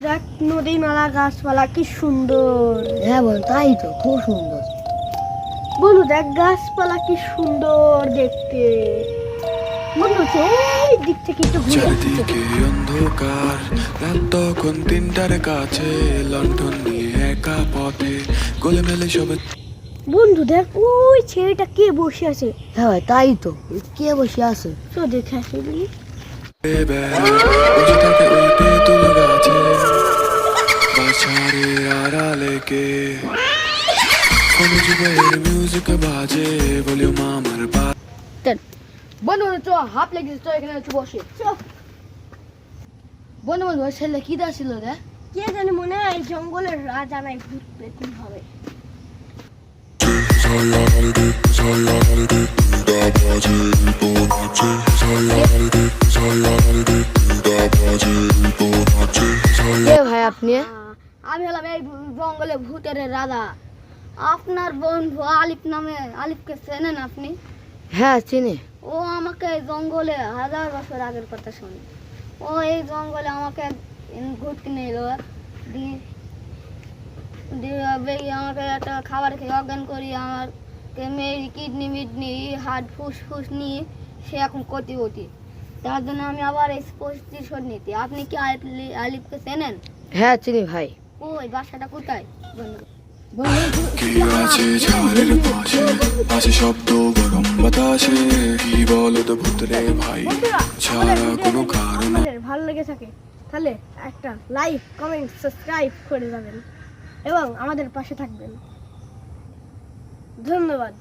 দেখ নদী নালা গাছপালা কি সুন্দর। হ্যাঁ বোন, তাই তো খুব সুন্দর। বন্ধু দেখ গাছপালা কি সুন্দর দেখতে। মনে হচ্ছে ওই দিক থেকে একটু ঘুরে আসতে। চারিদিকে অন্ধকার, রাত তখন 3টার কাছে, লণ্ঠন নিয়ে একা পথে গোলেমেলে সবে। বন্ধু দেখ ওই ছেলেটা কে বসে আছে। হ্যাঁ ভাই, তাই তো। কে বসে আছে? তো দেখে আসি বলি। বসে থাকে ওই তেঁতুল গাছে, বাছারে আড়ালে কে কোনো যুগের মিউজিক বাজে, ভলিউম আমার বন্ধু চ, হাফ লেগেছে, তো এখানে একটু বসে। বন্ধু বন্ধু, ওই ছেলে কি ছিল রে? কে জানে, মনে হয় এই জঙ্গলের রাজা নাই ভূত পেতনি হবে। কে ভাই আপনি? আমি হলাম এই জঙ্গলে ভূতের রাজা। আপনার বন্ধু আলিফ নামে, আলিফকে চেনেন আপনি? হ্যাঁ চিনি। ও আমাকে এই জঙ্গলে 1000 বছর আগের কথা শুনি। ও এই জঙ্গলে আমাকে ভূত কিনে এলো, দিয়ে আমাকে একটা খাবার খেয়ে অজ্ঞান করি, আমার মেয়ের কিডনি মিডনি হার্ট ফুসফুস নিয়ে সে এখন কোটি। তার জন্য আমি আবার এই প্রতিশোধ নিতে। আপনি কি আলিফকে চেনেন? হ্যাঁ চিনি ভাই। ওই বাসাটা কোথায়? কে আছে ঝাড়ের পাশে, পাশে শব্দ গরম বাতাসে, কি বলো তো ভূতরে ভাই ছাড়া কোনো কারণ। আমাদের ভালো লেগে থাকে তাহলে একটা লাইক কমেন্ট সাবস্ক্রাইব করে যাবেন এবং আমাদের পাশে থাকবেন। ধন্যবাদ।